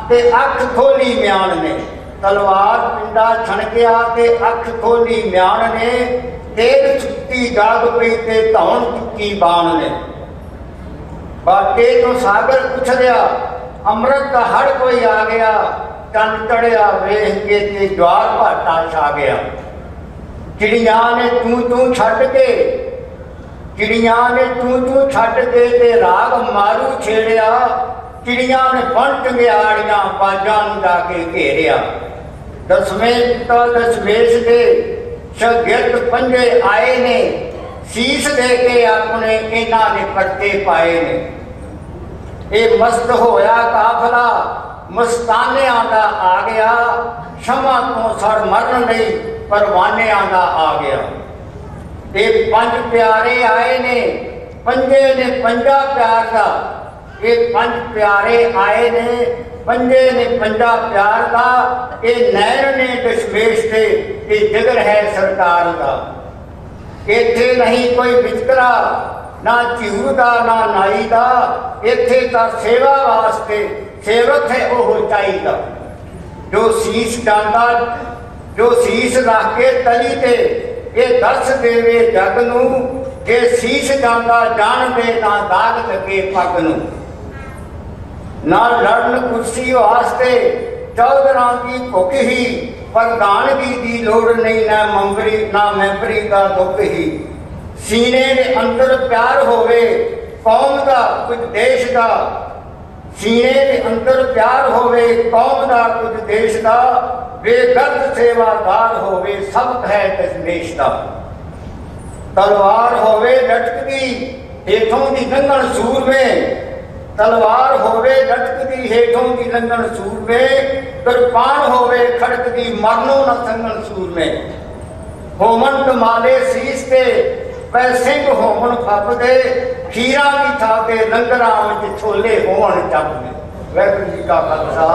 ते अख खोली म्यान ने, तलवार पिंडा छणकिया ते अख खोली म्यान ने, तेग चुक्की जाग पई ते धौन चुक्की बाण ने। बाटे तो सागर उछलिया, अमृत का हड़ कोई आ गया, चंद चढ़िया वेख के ते ज्वार भाटा छा गया। चिड़िया ने तू तू छड्ड के, चिड़िया ने तू तू छड्ड के ते राग मारू छेड़िया, चिड़िया ने बन टंगियाड़ियां बाजां नूं जाके घेरिया। दसवें पिता दसवेश दे शागिर्द पंजे आए ने, शीश दे के अपने इन्हां ने परते पाए ने। ये मस्त होया काफला मस्तानियां दा आ गया, क्षमा तो सड़ मरन लई परवानियां दा आ गया। ये पंज प्यारे आए ने, पंजे ने पंजा प्यार दा, ये पंज प्यारे आए ने, पंजे ने पंजा प्यार दा, ये नैन ने दशमेश दे, ये जिगर है सरकार दा। इत्थे नहीं कोई विचकरा, ना झूर दा ना नाई दा, इत्थे तां सेवा वास्ते सेवक है ओह चाहिदा। जो शीश डांदा, जो शीश रख के तली ते, ये दस देवे जग नूं, जे शीश डांदा जान दे ना दाग लगे पग नूं। ना लड़न कुर्सी वास्ते चौधरां की भुख ही, प्रधानगी की लोड़ नहीं, ना मैंबरी का दुख ही। सीने दे अंदर प्यार होवे कौम दा कुछ देश दा, सीने दे अंदर प्यार होवे कौम दा कुछ देश दा, बेगर्द सेवादार होवे सब है दशमेश दा। तलवार होवे लटकदी हेठों दी लंघण सूर में, तलवार होवे लटकदी हेठों दी लंघण सूर में, कृपाण होवे खड़कदी मरनो न संगण सूर में। होमन कमाले शीश ते पै सिंह होमन फपदे, खीरा की था ते लंगरां विच छोले होवन चपदे। वाहिगुरू जी का खालसा,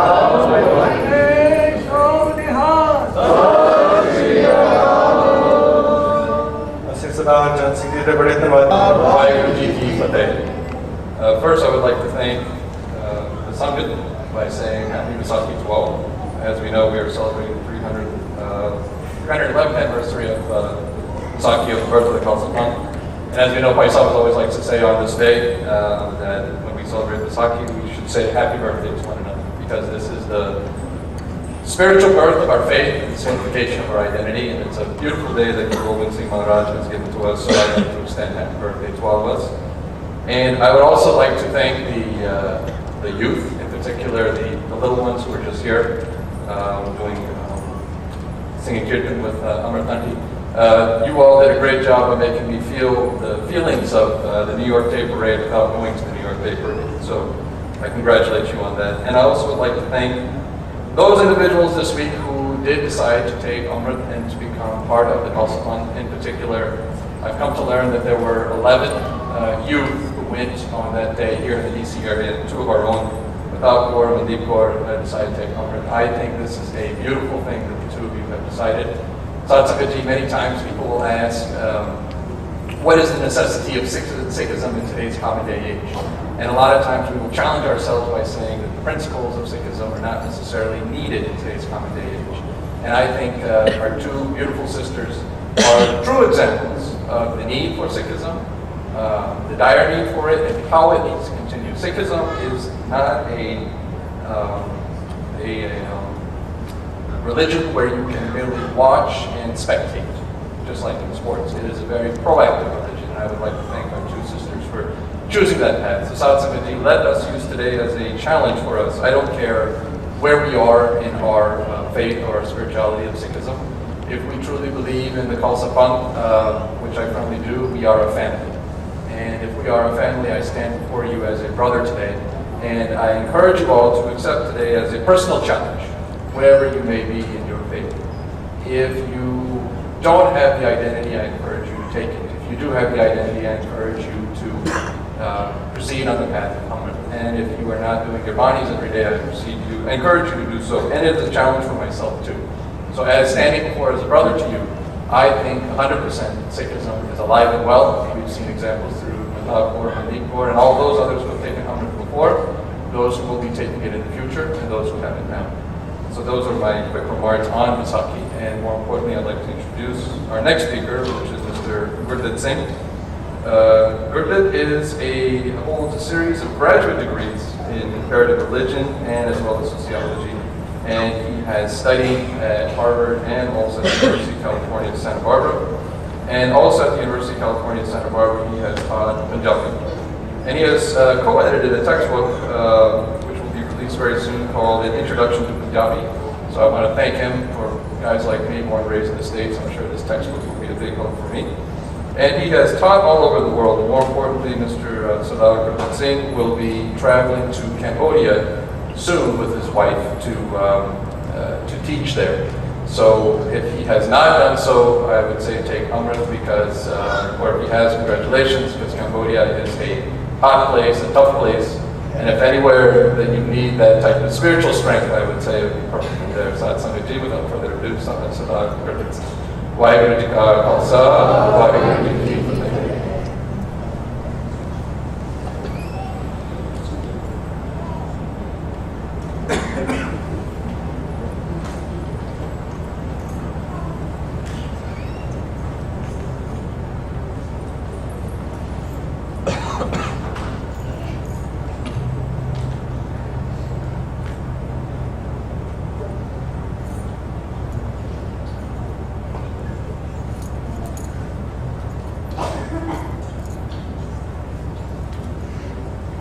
ਅਸੀਂ ਸਰਦਾਰ ਚੰਦ ਸਿੰਘ ਜੀ ਦੇ ਬੜੇ ਧੰਨਵਾਦ। ਵਾਹਿਗੁਰੂ ਜੀ ਕੀ ਫਤਿਹ। First, I would like to thank the Sangat by saying Happy Baisakhi to all. As we know, we are celebrating the 311th anniversary of Baisakhi, of the birth of the Khalsa Panth. And as we know, Baisakhi always likes to say on this day that when we celebrate Baisakhi, we should say happy birthday to one another, because this is the spiritual birth of our faith and the solidification of our identity. And it's a beautiful day that Guru Gobind Singh Maharaj has given to us, so I'd like to extend happy birthday to all of us. And I would also like to thank the youth, in particular the little ones who are just here doing singing kirtan with Amritanti. You all did a great job of making me feel the feelings of the New York Day Parade without going to the New York Day Parade. So I congratulate you on that. And I also would like to thank those individuals this week who did decide to take Amrit and to become part of the Khalsa Panth. In particular, I've come to learn that there were 11 youth who went on that day here in the DC area, and 2 of our own, without Kaur and Deep Kaur, decided to take Amrit. I think this is a beautiful thing that the 2 of you have decided. Satsangati, many times people will ask, what is the necessity of Sikhism in today's common day age? And a lot of times we will challenge ourselves by saying that the principles of Sikhism are not necessarily needed in today's common day age. And I think our 2 beautiful sisters are true examples of the need for Sikhism, the dire need for it, and how it needs to continue. Sikhism is not a religion where you can merely watch and spectate, just like in sports. It is a very proactive religion, and I would like to thank our 2 sisters for choosing that path. So Satsangati, let us use today as a challenge for us. I don't care where we are in our faith or our spirituality of Sikhism. If we truly believe in the Khalsa Panth, which I firmly do, we are a family. And if we are a family, I stand before you as a brother today. And I encourage you all to accept today as a personal challenge, wherever you may be in your faith. If you don't have the identity, I encourage you to take it. If you do have the identity, I encourage you to proceed on the path of Amrit. And if you are not doing your banis every day, I encourage you to do so. And it's a challenge for myself too. So as standing before as a brother to you, I think 100% Sikhism is alive and well. We've seen examples through Kaur, Mandeep Kaur, and all those others who have taken Amrit before, those who will be taking it in the future, and have in town. So those are my quick remarks on Baisakhi, and more importantly, I'd like to introduce our next speaker, which is Mr. Gurpreet Singh. Gurpreet holds a series of graduate degrees in comparative religion and as well as sociology, and he has studied at Harvard and also at the University of California, Santa Barbara. And also at the University of California, Santa Barbara, he has taught Punjabi. And he has co-edited a textbook, which will be released very soon, called An Introduction to Punjabi. So I want to thank him for guys like me, born and raised in the States. I'm sure this textbook will be a big help for me. And he has taught all over the world. And more importantly, Mr. Sardar Gurpreet Singh will be traveling to Cambodia soon with his wife to teach there. So if he has not done so, I would say take Amrit because, or if he has, congratulations, because Cambodia is a hot place, a tough place, and if anywhere that you need that type of spiritual strength, I would say it would be perfectly there. So that's something without further ado, Sardar Gurpreet Singh. Waheguru Ji Ka Khalsa, Waheguru Ji Ki Fateh.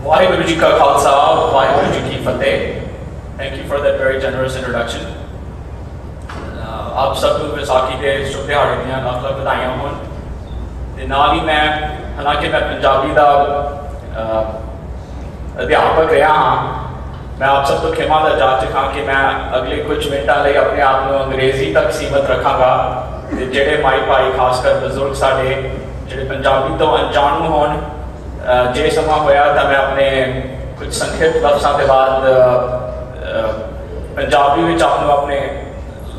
Waheguru Ji Ka Khalsa, Waheguru Ji Ki Fateh. Thank you for that very generous introduction. आप सब को बैसाखी के शुभ दिहाड़े ਦੀਆਂ ਲੱਖ ਲੱਖ ਵਧਾਈਆਂ ਹੋਣ ਤੇ ਨਾਲ ਹੀ ਮੈਂ ਹਾਲਾਂਕਿ ਮੈਂ ਪੰਜਾਬੀ ਦਾ ਅਧਿਆਪਕ ਰਿਹਾ ਹਾਂ ਮੈਂ ਆਪ ਸਭ ਤੋਂ ਖਿਮਾ ਦਾ ਜਾਚਕ ਹਾਂ ਕਿ ਮੈਂ ਅਗਲੇ ਕੁਝ ਮਿੰਟਾਂ ਲਈ ਆਪਣੇ ਆਪ ਨੂੰ ਅੰਗਰੇਜ਼ੀ ਤੱਕ ਸੀਮਤ ਰੱਖਾਂਗਾ ਤੇ ਜਿਹੜੇ ਮਾਈ ਭਾਈ ਖਾਸ ਕਰ ਬਜ਼ੁਰਗ ਸਾਡੇ ਜਿਹੜੇ ਪੰਜਾਬੀ ਤੋਂ ਅਣਜਾਣੂ ਹੋਣ ਜੇ ਸਮਾਂ ਹੋਇਆ ਤਾਂ ਮੈਂ ਆਪਣੇ ਕੁਝ ਸੰਖੇਪ ਲਫ਼ਜ਼ਾਂ ਦੇ ਬਾਅਦ ਪੰਜਾਬੀ ਵਿੱਚ ਆਪ ਨੂੰ ਆਪਣੇ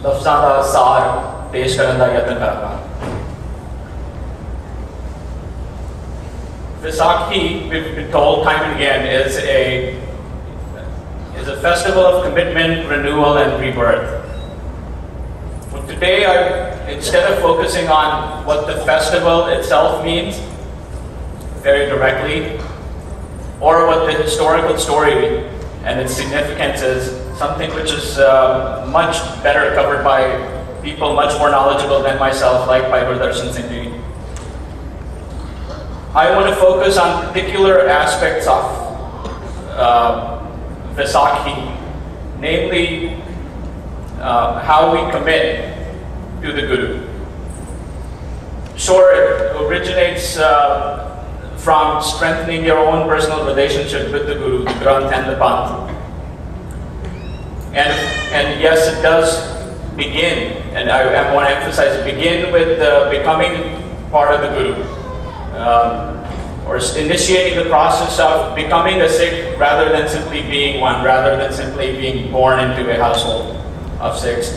ਲਫ਼ਜ਼ਾਂ ਦਾ ਸਾਰ ਪੇਸ਼ ਕਰਨ ਦਾ ਯਤਨ ਕਰਾਂਗਾ Baisakhi, we've been told time and again, is a festival of commitment, renewal, and rebirth. But today, instead of focusing on what the festival itself means, very directly, or what the historical story and its significance is, something which is much better covered by people much more knowledgeable than myself, like Bhai Gurdarshan Singh Ji. I want to focus on particular aspects of Baisakhi, namely how we commit to the Guru. Sure, it originates from strengthening your own personal relationship with the Guru, the Granth and the Panth. And yes, it does begin, and I want to emphasize, begin with becoming part of the Guru. Or initiating the process of becoming a Sikh rather than simply being one, rather than simply being born into a household of Sikhs.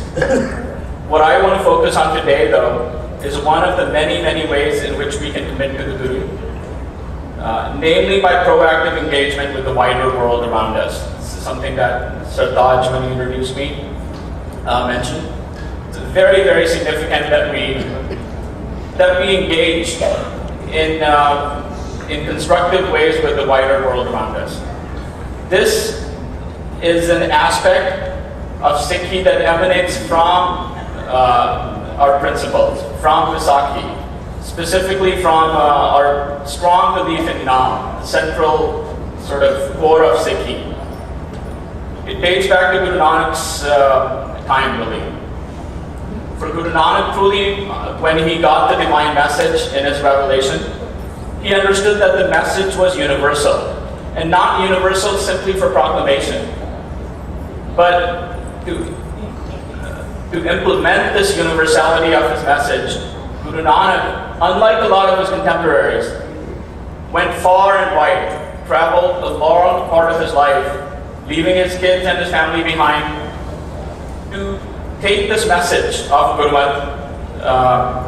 What I want to focus on today, though, is one of the many, many ways in which we can commit to the Guru. Namely by proactive engagement with the wider world around us. This is something that Sir Taj, when he introduced me, mentioned. It's very, very significant that we engage in constructive ways with the wider world around us. This is an aspect of Sikhi that emanates from our principles, from Baisakhi, specifically from our strong belief in Naam, the central sort of core of Sikhi. It dates back to Guru Nanak's time, really. For Guru Nanak, truly, when he got the divine message in his revelation, he understood that the message was universal, and not universal simply for proclamation, but to implement this universality of his message. Guru Nanak, unlike a lot of his contemporaries, went far and wide, traveled a long part of his life, leaving his kids and his family behind, to take this message of Gurmat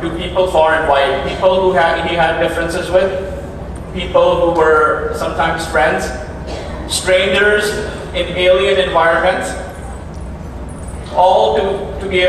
to people far and wide, people who he had differences with, people who were sometimes friends, strangers in alien environments, all to be able